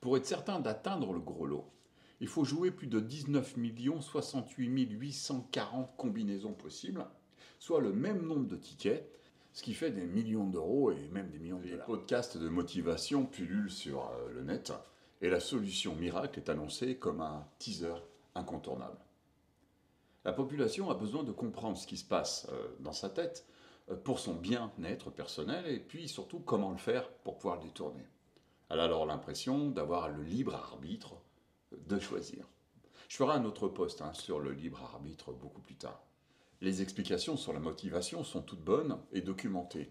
Pour être certain d'atteindre le gros lot, il faut jouer plus de 19 68 840 combinaisons possibles, soit le même nombre de tickets, ce qui fait des millions d'euros et même des millions de dollars. Les podcasts de motivation pullulent sur le net et la solution miracle est annoncée comme un teaser incontournable. La population a besoin de comprendre ce qui se passe dans sa tête pour son bien-être personnel et puis surtout comment le faire pour pouvoir le détourner. Elle a alors l'impression d'avoir le libre arbitre de choisir. Je ferai un autre post sur le libre arbitre beaucoup plus tard. Les explications sur la motivation sont toutes bonnes et documentées,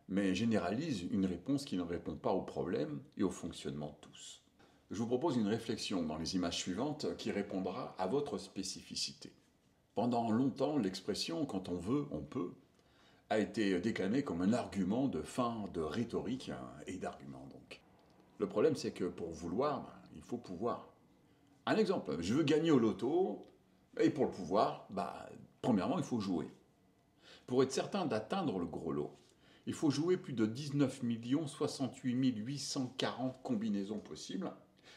mais généralisent une réponse qui ne répond pas au problème et au fonctionnement de tous. Je vous propose une réflexion dans les images suivantes qui répondra à votre spécificité. Pendant longtemps, l'expression « quand on veut, on peut » a été déclamée comme un argument de fin de rhétorique et d'argument donc. Le problème, c'est que pour vouloir, il faut pouvoir. Un exemple, je veux gagner au loto, et pour le pouvoir, premièrement, il faut jouer. Pour être certain d'atteindre le gros lot, il faut jouer plus de 19 68 840 combinaisons possibles,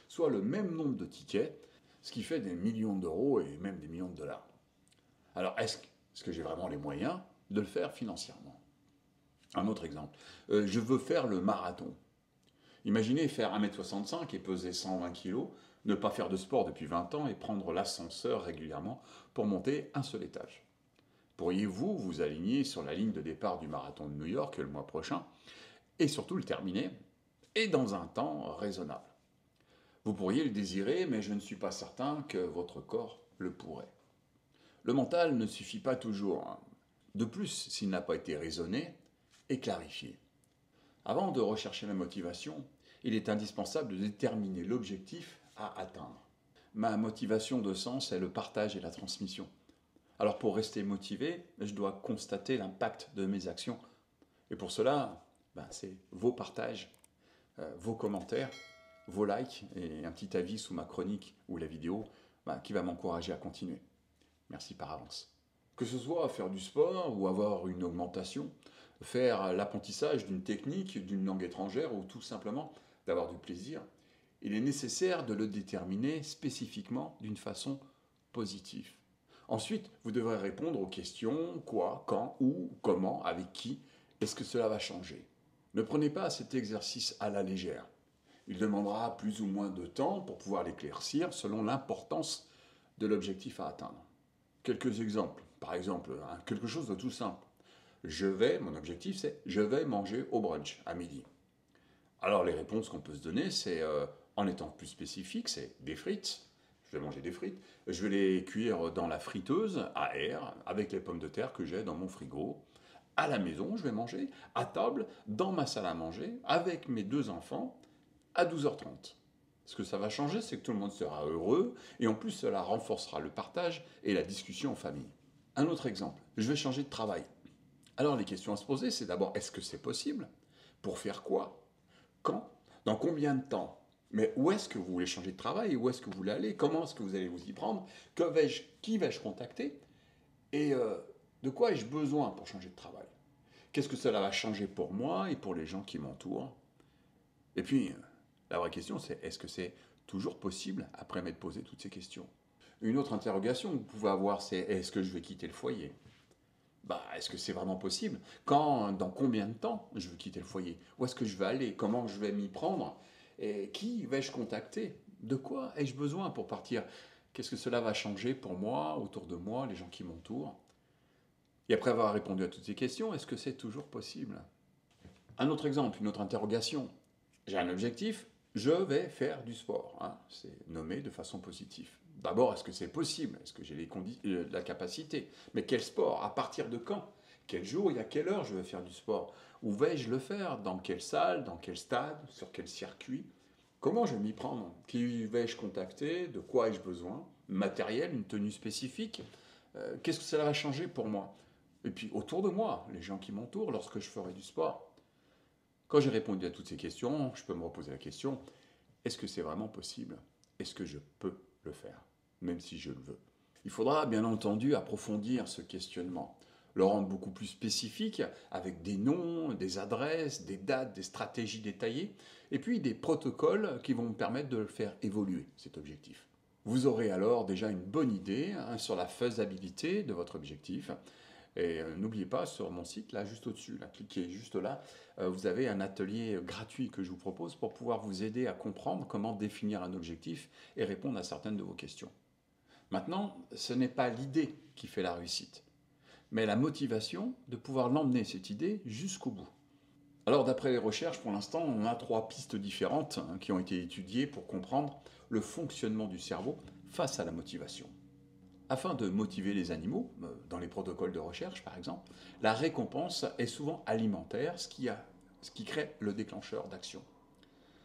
soit le même nombre de tickets, ce qui fait des millions d'euros et même des millions de dollars. Alors, est-ce que j'ai vraiment les moyens de le faire financièrement? Un autre exemple, je veux faire le marathon. Imaginez faire 1m65 et peser 120 kg, ne pas faire de sport depuis 20 ans et prendre l'ascenseur régulièrement pour monter un seul étage. Pourriez-vous vous aligner sur la ligne de départ du marathon de New York le mois prochain et surtout le terminer et dans un temps raisonnable? Vous pourriez le désirer, mais je ne suis pas certain que votre corps le pourrait. Le mental ne suffit pas toujours. De plus, s'il n'a pas été raisonné et clarifié. Avant de rechercher la motivation, il est indispensable de déterminer l'objectif à atteindre. Ma motivation de sens est le partage et la transmission. Alors pour rester motivé, je dois constater l'impact de mes actions. Et pour cela, c'est vos partages, vos commentaires, vos likes et un petit avis sous ma chronique ou la vidéo qui va m'encourager à continuer. Merci par avance. Que ce soit faire du sport ou avoir une augmentation, faire l'apprentissage d'une technique, d'une langue étrangère ou tout simplement d'avoir du plaisir, il est nécessaire de le déterminer spécifiquement d'une façon positive. Ensuite, vous devrez répondre aux questions quoi, quand, où, comment, avec qui, est-ce que cela va changer. Ne prenez pas cet exercice à la légère. Il demandera plus ou moins de temps pour pouvoir l'éclaircir selon l'importance de l'objectif à atteindre. Quelques exemples. Par exemple, quelque chose de tout simple. Mon objectif c'est, je vais manger au brunch à midi. Alors les réponses qu'on peut se donner, c'est, en étant plus spécifique, c'est des frites. Je vais manger des frites. Je vais les cuire dans la friteuse à air, avec les pommes de terre que j'ai dans mon frigo. À la maison, je vais manger, à table, dans ma salle à manger, avec mes 2 enfants, à 12h30. Ce que ça va changer, c'est que tout le monde sera heureux, et en plus cela renforcera le partage et la discussion en famille. Un autre exemple, je vais changer de travail. Alors les questions à se poser, c'est d'abord, est-ce que c'est possible? Pour faire quoi? Quand? Dans combien de temps? Mais où est-ce que vous voulez changer de travail? Où est-ce que vous voulez aller? Comment est-ce que vous allez vous y prendre? Qui vais-je contacter? Et de quoi ai-je besoin pour changer de travail? Qu'est-ce que cela va changer pour moi et pour les gens qui m'entourent? Et puis, la vraie question, c'est est-ce que c'est toujours possible après m'être posé toutes ces questions? Une autre interrogation que vous pouvez avoir, c'est est-ce que je vais quitter le foyer? Est-ce que c'est vraiment possible? Quand, dans combien de temps je veux quitter le foyer? Où est-ce que je vais aller? Comment je vais m'y prendre? Et qui vais-je contacter? De quoi ai-je besoin pour partir? Qu'est-ce que cela va changer pour moi, autour de moi, les gens qui m'entourent? Et après avoir répondu à toutes ces questions, est-ce que c'est toujours possible? Un autre exemple, une autre interrogation. J'ai un objectif, je vais faire du sport. C'est nommé de façon positive. D'abord, est-ce que c'est possible? Est-ce que j'ai la capacité? Mais quel sport? À partir de quand? Quel jour et à quelle heure je vais faire du sport? Où vais-je le faire? Dans quelle salle? Dans quel stade? Sur quel circuit? Comment je vais m'y prendre? Qui vais-je contacter? De quoi ai-je besoin? Matériel, une tenue spécifique? Qu'est-ce que cela va changer pour moi? Et puis autour de moi, les gens qui m'entourent lorsque je ferai du sport. Quand j'ai répondu à toutes ces questions, je peux me reposer la question, est-ce que c'est vraiment possible? Est-ce que je peux le faire, même si je le veux? Il faudra bien entendu approfondir ce questionnement, le rendre beaucoup plus spécifique, avec des noms, des adresses, des dates, des stratégies détaillées, et puis des protocoles qui vont me permettre de le faire évoluer, cet objectif. Vous aurez alors déjà une bonne idée sur la faisabilité de votre objectif. Et n'oubliez pas, sur mon site, là, juste au-dessus, là, cliquez juste là, vous avez un atelier gratuit que je vous propose pour pouvoir vous aider à comprendre comment définir un objectif et répondre à certaines de vos questions. Maintenant, ce n'est pas l'idée qui fait la réussite, mais la motivation de pouvoir l'emmener, cette idée, jusqu'au bout. Alors, d'après les recherches, pour l'instant, on a 3 pistes différentes qui ont été étudiées pour comprendre le fonctionnement du cerveau face à la motivation. Afin de motiver les animaux, dans les protocoles de recherche par exemple, la récompense est souvent alimentaire, ce qui crée le déclencheur d'action.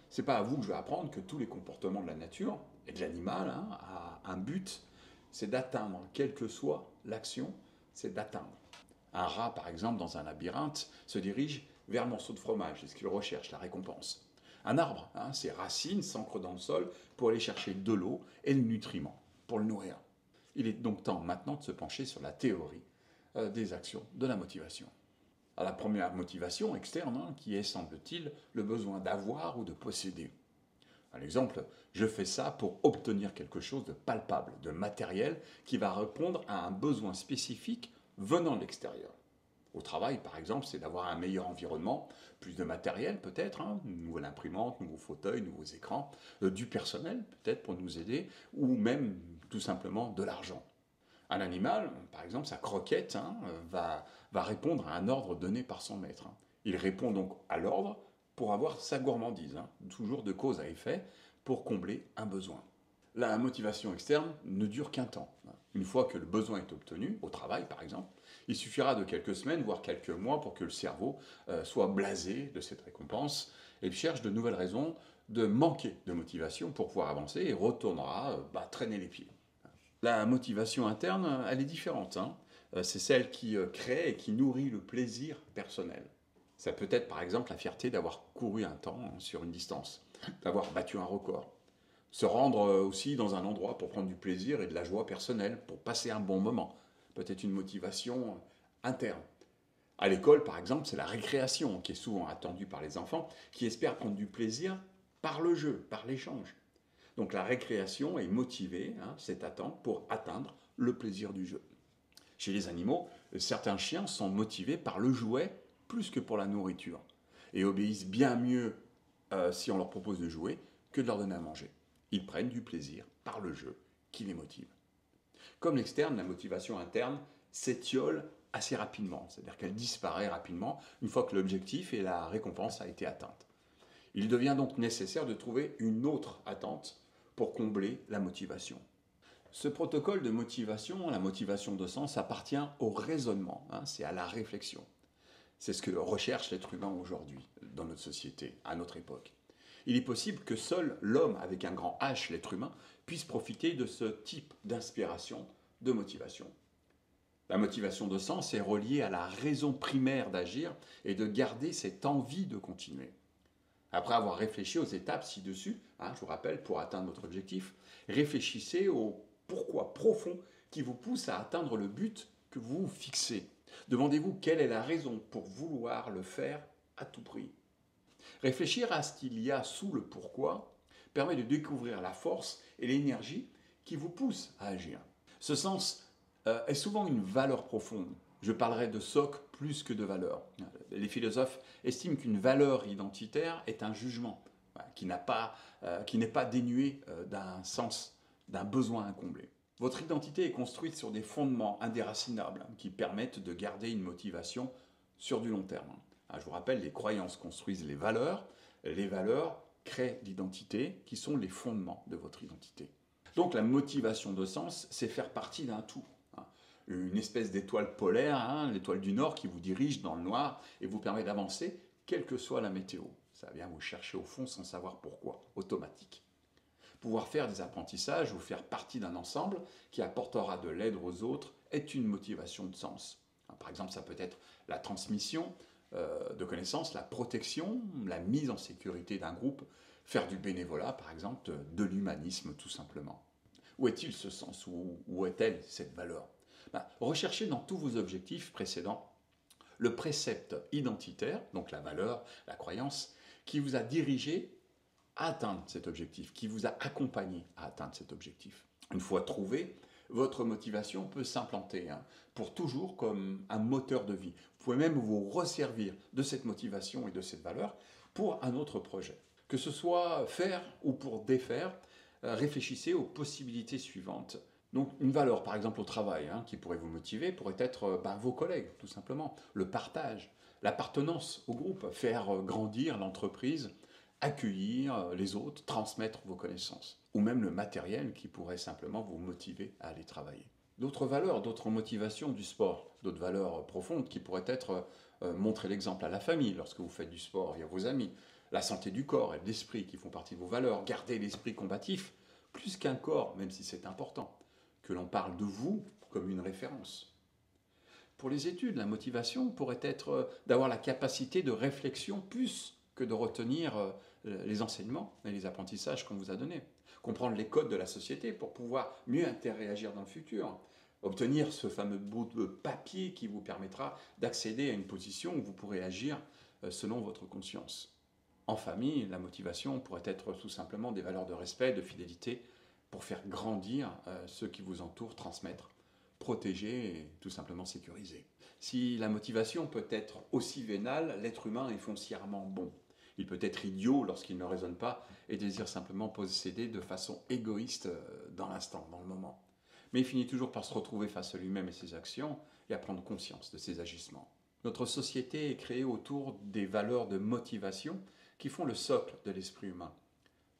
C'est pas à vous que je vais apprendre que tous les comportements de la nature et de l'animal a un but, c'est d'atteindre, quelle que soit l'action, c'est d'atteindre. Un rat, par exemple, dans un labyrinthe, se dirige vers le morceau de fromage, c'est ce qu'il recherche, la récompense. Un arbre, ses racines s'ancrent dans le sol pour aller chercher de l'eau et le nutriment, pour le nourrir. Il est donc temps maintenant de se pencher sur la théorie des actions de la motivation. Alors, la première motivation externe, qui est, semble-t-il, le besoin d'avoir ou de posséder. Un exemple, je fais ça pour obtenir quelque chose de palpable, de matériel, qui va répondre à un besoin spécifique venant de l'extérieur. Au travail, par exemple, c'est d'avoir un meilleur environnement, plus de matériel peut-être, une nouvelle imprimante, nouveaux fauteuils, nouveaux écrans, du personnel peut-être pour nous aider, ou même tout simplement de l'argent. Un animal, par exemple, sa croquette va répondre à un ordre donné par son maître. Il répond donc à l'ordre pour avoir sa gourmandise, toujours de cause à effet, pour combler un besoin. La motivation externe ne dure qu'un temps. Une fois que le besoin est obtenu, au travail par exemple, il suffira de quelques semaines, voire quelques mois, pour que le cerveau soit blasé de cette récompense et cherche de nouvelles raisons de manquer de motivation pour pouvoir avancer et retournera traîner les pieds. La motivation interne, elle est différente. C'est celle qui crée et qui nourrit le plaisir personnel. Ça peut être par exemple la fierté d'avoir couru un temps sur une distance, d'avoir battu un record. Se rendre aussi dans un endroit pour prendre du plaisir et de la joie personnelle, pour passer un bon moment. Peut-être une motivation interne. À l'école, par exemple, c'est la récréation qui est souvent attendue par les enfants qui espèrent prendre du plaisir par le jeu, par l'échange. Donc la récréation est motivée, cette attente, pour atteindre le plaisir du jeu. Chez les animaux, certains chiens sont motivés par le jouet plus que pour la nourriture et obéissent bien mieux si on leur propose de jouer que de leur donner à manger. Ils prennent du plaisir par le jeu qui les motive. Comme l'externe, la motivation interne s'étiole assez rapidement, c'est-à-dire qu'elle disparaît rapidement une fois que l'objectif et la récompense a été atteinte. Il devient donc nécessaire de trouver une autre attente pour combler la motivation. Ce protocole de motivation, la motivation de sens, appartient au raisonnement, c'est à la réflexion. C'est ce que recherche l'être humain aujourd'hui, dans notre société, à notre époque. Il est possible que seul l'homme, avec un grand H, l'être humain, puisse profiter de ce type d'inspiration, de motivation. La motivation de sens est reliée à la raison primaire d'agir et de garder cette envie de continuer. Après avoir réfléchi aux étapes ci-dessus, je vous rappelle, pour atteindre votre objectif, réfléchissez au pourquoi profond qui vous pousse à atteindre le but que vous vous fixez. Demandez-vous quelle est la raison pour vouloir le faire à tout prix. Réfléchir à ce qu'il y a sous le pourquoi permet de découvrir la force et l'énergie qui vous poussent à agir. Ce sens est souvent une valeur profonde. Je parlerai de socle plus que de valeur. Les philosophes estiment qu'une valeur identitaire est un jugement qui n'est pas dénué d'un sens, d'un besoin à combler. Votre identité est construite sur des fondements indéracinables qui permettent de garder une motivation sur du long terme. Je vous rappelle, les croyances construisent les valeurs créent l'identité qui sont les fondements de votre identité. Donc la motivation de sens, c'est faire partie d'un tout. Une espèce d'étoile polaire, l'étoile du Nord qui vous dirige dans le noir et vous permet d'avancer, quelle que soit la météo. Ça vient vous chercher au fond sans savoir pourquoi, automatique. Pouvoir faire des apprentissages ou faire partie d'un ensemble qui apportera de l'aide aux autres est une motivation de sens. Par exemple, ça peut être la transmission de connaissances, la protection, la mise en sécurité d'un groupe, faire du bénévolat, par exemple, de l'humanisme tout simplement. Où est-il ce sens? Où est-elle cette valeur? Recherchez dans tous vos objectifs précédents le précepte identitaire, donc la valeur, la croyance, qui vous a dirigé à atteindre cet objectif, qui vous a accompagné à atteindre cet objectif. Une fois trouvé, votre motivation peut s'implanter pour toujours comme un moteur de vie. Vous pouvez même vous resservir de cette motivation et de cette valeur pour un autre projet. Que ce soit faire ou pour défaire, réfléchissez aux possibilités suivantes. Donc une valeur, par exemple au travail, qui pourrait vous motiver, pourrait être vos collègues, tout simplement. Le partage, l'appartenance au groupe, faire grandir l'entreprise, accueillir les autres, transmettre vos connaissances. Ou même le matériel qui pourrait simplement vous motiver à aller travailler. D'autres valeurs, d'autres motivations du sport, d'autres valeurs profondes qui pourraient être montrer l'exemple à la famille lorsque vous faites du sport et à vos amis. La santé du corps et de l'esprit qui font partie de vos valeurs. Garder l'esprit combatif, plus qu'un corps, même si c'est important. Que l'on parle de vous comme une référence. Pour les études, la motivation pourrait être d'avoir la capacité de réflexion plus que de retenir les enseignements et les apprentissages qu'on vous a donnés. Comprendre les codes de la société pour pouvoir mieux interagir dans le futur. Obtenir ce fameux bout de papier qui vous permettra d'accéder à une position où vous pourrez agir selon votre conscience. En famille, la motivation pourrait être tout simplement des valeurs de respect, de fidélité, pour faire grandir ceux qui vous entourent, transmettre, protéger et tout simplement sécuriser. Si la motivation peut être aussi vénale, l'être humain est foncièrement bon. Il peut être idiot lorsqu'il ne raisonne pas et désire simplement posséder de façon égoïste dans l'instant, dans le moment. Mais il finit toujours par se retrouver face à lui-même et ses actions et à prendre conscience de ses agissements. Notre société est créée autour des valeurs de motivation qui font le socle de l'esprit humain.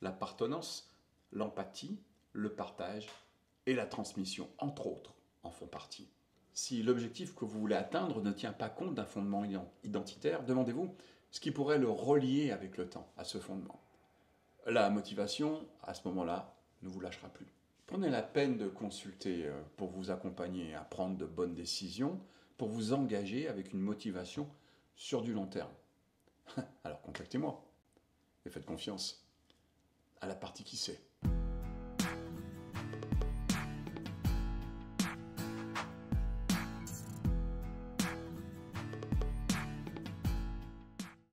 L'appartenance, l'empathie, le partage et la transmission, entre autres, en font partie. Si l'objectif que vous voulez atteindre ne tient pas compte d'un fondement identitaire, demandez-vous ce qui pourrait le relier avec le temps à ce fondement. La motivation, à ce moment-là, ne vous lâchera plus. Prenez la peine de consulter pour vous accompagner à prendre de bonnes décisions, pour vous engager avec une motivation sur du long terme. Alors contactez-moi et faites confiance à la partie qui sait.